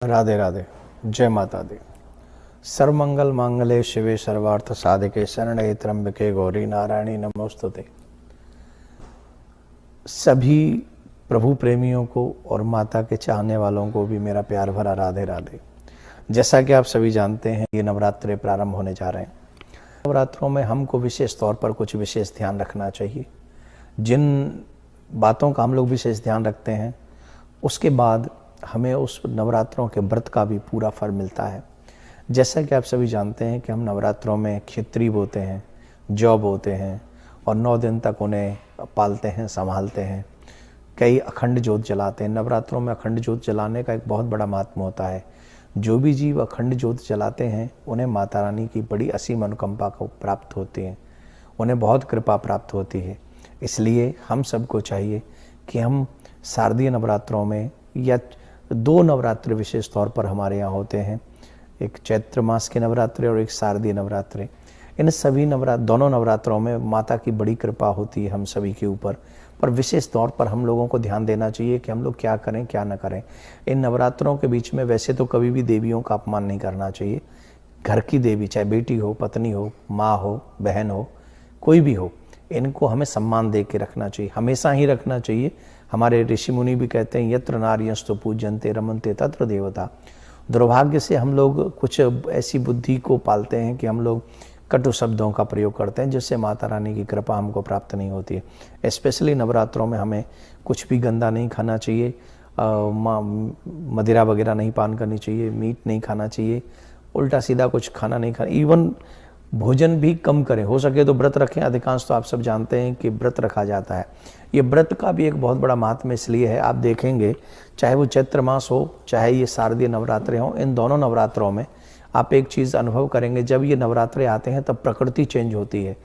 राधे राधे। जय माता दी। सर्वमंगल मांगले शिवे सर्वार्थ साधिके शरणे त्र्यंबके गौरी नारायणी नमोस्तुते। सभी प्रभु प्रेमियों को और माता के चाहने वालों को भी मेरा प्यार भरा राधे राधे। जैसा कि आप सभी जानते हैं, ये नवरात्रे प्रारंभ होने जा रहे हैं। नवरात्रों में हमको विशेष तौर पर कुछ विशेष ध्यान रखना चाहिए। जिन बातों का हम लोग विशेष ध्यान रखते हैं, उसके बाद हमें उस नवरात्रों के व्रत का भी पूरा फल मिलता है। जैसा कि आप सभी जानते हैं कि हम नवरात्रों में खिचड़ी बोते हैं, जौ बोते हैं और 9 दिन तक उन्हें पालते हैं, संभालते हैं। कई अखंड ज्योत जलाते हैं। नवरात्रों में अखंड ज्योत जलाने का एक बहुत बड़ा महात्म्य होता है। जो भी जीव अखंड ज्योत जलाते हैं उन्हें माता रानी की बड़ी असीम अनुकंपा को प्राप्त होती है, उन्हें बहुत कृपा प्राप्त होती है। इसलिए हम सबको चाहिए कि हम शारदीय नवरात्रों में या 2 नवरात्रि विशेष तौर पर हमारे यहाँ होते हैं, एक चैत्र मास के नवरात्रि और एक शारदीय नवरात्रि। इन सभी दोनों नवरात्रों में माता की बड़ी कृपा होती है हम सभी के ऊपर। पर विशेष तौर पर हम लोगों को ध्यान देना चाहिए कि हम लोग क्या करें क्या न करें। इन नवरात्रों के बीच में वैसे तो कभी भी देवियों का अपमान नहीं करना चाहिए। घर की देवी, चाहे बेटी हो, पत्नी हो, माँ हो, बहन हो, कोई भी हो, इनको हमें सम्मान दे के रखना चाहिए, हमेशा ही रखना चाहिए। हमारे ऋषि मुनि भी कहते हैं, यत्र नार्यस्तु पूज्यन्ते रमन्ते तत्र देवता। दुर्भाग्य से हम लोग कुछ ऐसी बुद्धि को पालते हैं कि हम लोग कटु शब्दों का प्रयोग करते हैं, जिससे माता रानी की कृपा हमको प्राप्त नहीं होती है। स्पेशली नवरात्रों में हमें कुछ भी गंदा नहीं खाना चाहिए, मदिरा वगैरह नहीं पान करनी चाहिए, मीट नहीं खाना चाहिए, उल्टा सीधा कुछ खाना नहीं खाना। इवन भोजन भी कम करें, हो सके तो व्रत रखें। अधिकांश तो आप सब जानते हैं कि व्रत रखा जाता है। ये व्रत का भी एक बहुत बड़ा महात्म्य इसलिए है, आप देखेंगे चाहे वो चैत्र मास हो, चाहे ये शारदीय नवरात्रे हों, इन दोनों नवरात्रों में आप एक चीज़ अनुभव करेंगे, जब ये नवरात्रे आते हैं तब प्रकृति चेंज होती है।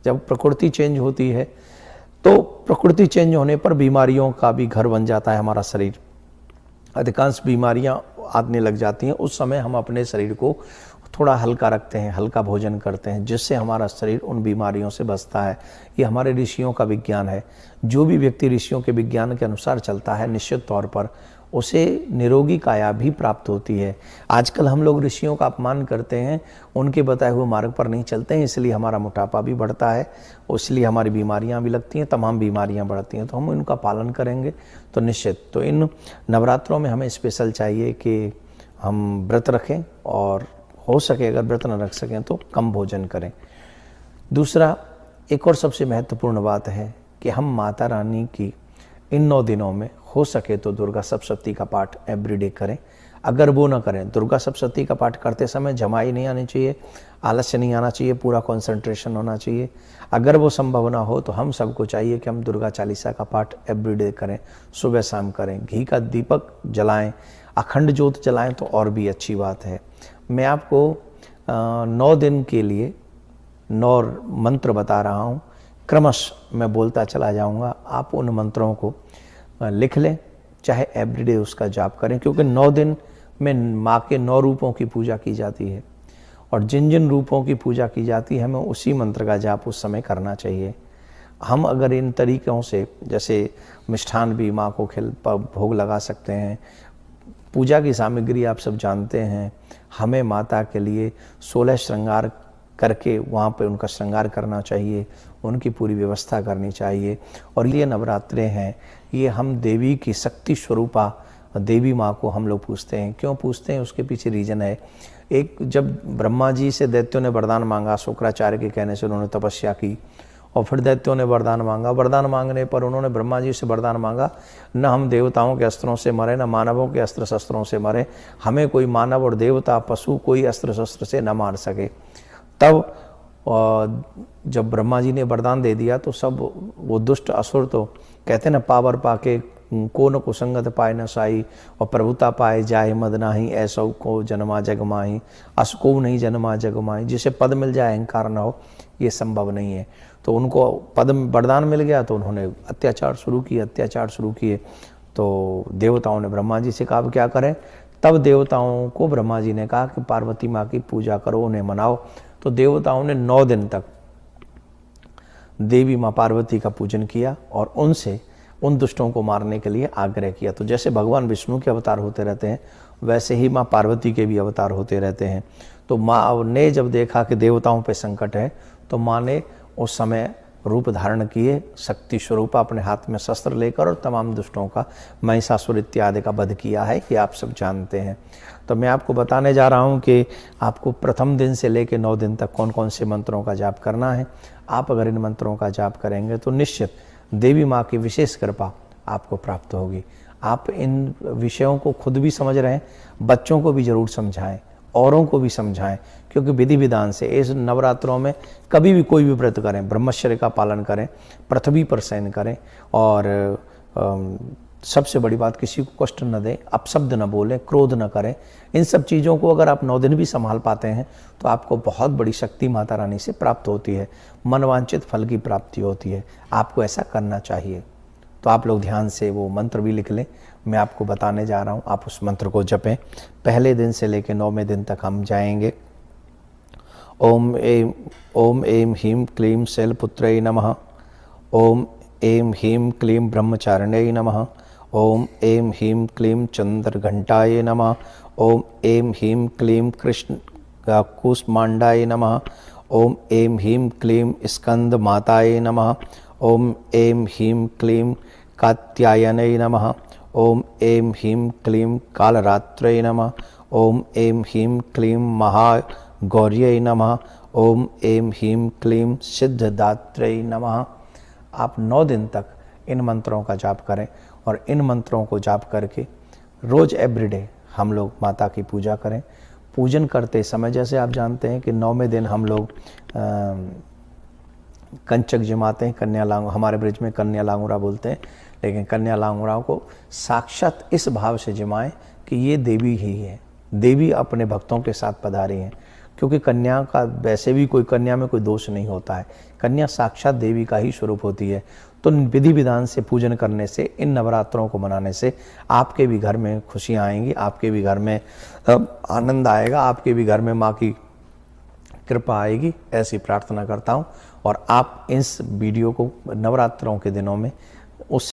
जब प्रकृति चेंज होती है तो प्रकृति चेंज होने पर बीमारियों का भी घर बन जाता है हमारा शरीर। अधिकांश बीमारियां आने लग जाती हैं। उस समय हम अपने शरीर को थोड़ा हल्का रखते हैं, हल्का भोजन करते हैं, जिससे हमारा शरीर उन बीमारियों से बचता है। ये हमारे ऋषियों का विज्ञान है। जो भी व्यक्ति ऋषियों के विज्ञान के अनुसार चलता है, निश्चित तौर पर उसे निरोगी काया भी प्राप्त होती है। आजकल हम लोग ऋषियों का अपमान करते हैं, उनके बताए हुए मार्ग पर नहीं चलते हैं, इसलिए हमारा मोटापा भी बढ़ता है, इसलिए हमारी बीमारियां भी लगती हैं, तमाम बीमारियां बढ़ती हैं। तो हम इनका पालन करेंगे तो निश्चित। तो इन नवरात्रों में हमें स्पेशल चाहिए कि हम व्रत रखें, और हो सके अगर व्रत न रख सकें तो कम भोजन करें। दूसरा, एक और सबसे महत्वपूर्ण बात है कि हम माता रानी की इन 9 दिनों में हो सके तो दुर्गा सप्तशती का पाठ एवरीडे करें। अगर वो ना करें, दुर्गा सप्तशती का पाठ करते समय जमाई नहीं आनी चाहिए, आलस्य नहीं आना चाहिए, पूरा कंसंट्रेशन होना चाहिए। अगर वो संभव ना हो तो हम सबको चाहिए कि हम दुर्गा चालीसा का पाठ एवरीडे करें, सुबह शाम करें, घी का दीपक जलाएं, अखंड ज्योत जलाएं तो और भी अच्छी बात है। मैं आपको 9 दिन के लिए 9 मंत्र बता रहा हूँ, क्रमशः मैं बोलता चला जाऊँगा। आप उन मंत्रों को लिख लें, चाहे एवरीडे उसका जाप करें, क्योंकि 9 दिन में माँ के 9 रूपों की पूजा की जाती है, और जिन जिन रूपों की पूजा की जाती है हमें उसी मंत्र का जाप उस समय करना चाहिए। हम अगर इन तरीक़ों से, जैसे मिष्ठान भी माँ को भोग लगा सकते हैं, पूजा की सामग्री आप सब जानते हैं, हमें माता के लिए 16 श्रृंगार करके वहाँ पे उनका श्रृंगार करना चाहिए, उनकी पूरी व्यवस्था करनी चाहिए। और ये नवरात्रे हैं, ये हम देवी की शक्ति स्वरूपा देवी माँ को हम लोग पूछते हैं। क्यों पूछते हैं, उसके पीछे रीज़न है। एक, जब ब्रह्मा जी से दैत्यों ने वरदान मांगा, शुक्राचार्य के कहने से उन्होंने तपस्या की, और फिर दैत्यों ने वरदान मांगा। वरदान मांगने पर उन्होंने ब्रह्मा जी से वरदान मांगा, न हम देवताओं के अस्त्रों से मरे, न मानवों के अस्त्र शस्त्रों से मरे, हमें कोई मानव और देवता पशु कोई अस्त्र शस्त्र से न मार सके। तब जब ब्रह्मा जी ने वरदान दे दिया तो सब वो दुष्ट असुर तो कहते न, पावर पाके को न कुसंगत पाए न साई, और प्रभुता पाए जाए मद नाही, ऐसा को जन्मा जग माही, अस को नहीं जन्मा जग माही। जिसे पद मिल जाए अहंकार न हो, ये संभव नहीं है। तो उनको पद वरदान मिल गया तो उन्होंने अत्याचार शुरू किए। तो देवताओं ने ब्रह्मा जी से कहा क्या करें। तब देवताओं को ब्रह्मा जी ने कहा कि पार्वती माँ की पूजा करो, उन्हें मनाओ। तो देवताओं ने 9 दिन तक देवी माँ पार्वती का पूजन किया और उनसे उन दुष्टों को मारने के लिए आग्रह किया। तो जैसे भगवान विष्णु के अवतार होते रहते हैं, वैसे ही माँ पार्वती के भी अवतार होते रहते हैं। तो माँ ने जब देखा कि देवताओं पे संकट है तो माँ ने उस समय रूप धारण किए, शक्ति स्वरूप अपने हाथ में शस्त्र लेकर, और तमाम दुष्टों का, महिषासुर इत्यादि का वध किया है, कि आप सब जानते हैं। तो मैं आपको बताने जा रहा हूँ कि आपको प्रथम दिन से लेकर 9 दिन तक कौन कौन से मंत्रों का जाप करना है। आप अगर इन मंत्रों का जाप करेंगे तो निश्चित देवी माँ की विशेष कृपा आपको प्राप्त होगी। आप इन विषयों को खुद भी समझ रहे हैं, बच्चों को भी जरूर समझाएं, औरों को भी समझाएं, क्योंकि विधि विधान से इस नवरात्रों में कभी भी कोई भी व्रत करें, ब्रह्मचर्य का पालन करें, पृथ्वी पर शयन करें, और सबसे बड़ी बात, किसी को कष्ट न दें, अपशब्द न बोलें, क्रोध न करें। इन सब चीज़ों को अगर आप 9 दिन भी संभाल पाते हैं तो आपको बहुत बड़ी शक्ति माता रानी से प्राप्त होती है, मनवांचित फल की प्राप्ति होती है। आपको ऐसा करना चाहिए। तो आप लोग ध्यान से वो मंत्र भी लिख लें, मैं आपको बताने जा रहा हूँ, आप उस मंत्र को जपें। पहले दिन से लेकर 9वें दिन तक हम जाएंगे। ओम ऐं ह्रीं क्लीं शैलपुत्रै नमः। ओम ऐं ह्रीं क्लीं ब्रह्मचारिण्यै नमः। ओम ऐं ह्रीं क्लीं चंद्रघंटाय नमः। ओम ऐं ह्रीं क्लीं कृष्ण कूष्मांडाय नमः। ओम ऐं ह्रीं क्लीं स्कंद माताय नमः। ओम ऐं ह्रीं क्लीं कात्यायनै नमः। ओम ऐं ह्रीं क्लीं कालरात्रै नमः। ओम ऐं ह्रीं क्लीं महागौर्यै नमः। ओम ऐं ह्रीं क्लीं सिद्धदात्रै नमः। आप 9 दिन तक इन मंत्रों का जाप करें, और इन मंत्रों को जाप करके रोज़ एवरीडे हम लोग माता की पूजा करें। पूजन करते समय, जैसे आप जानते हैं कि 9वें दिन हम लोग कंचक जमाते हैं, कन्या लांगुरा, हमारे ब्रिज में कन्या लांगुरा बोलते हैं, लेकिन कन्या लांगुरा को साक्षात इस भाव से जमाएं कि ये देवी ही है, देवी अपने भक्तों के साथ पधारी हैं। क्योंकि कन्या का वैसे भी कन्या में कोई दोष नहीं होता है, कन्या साक्षात देवी का ही स्वरूप होती है। तो विधि विधान से पूजन करने से, इन नवरात्रों को मनाने से आपके भी घर में खुशियाँ आएंगी, आपके भी घर में आनंद आएगा, आपके भी घर में माँ की कृपा आएगी, ऐसी प्रार्थना करता हूँ। और आप इस वीडियो को नवरात्रों के दिनों में उस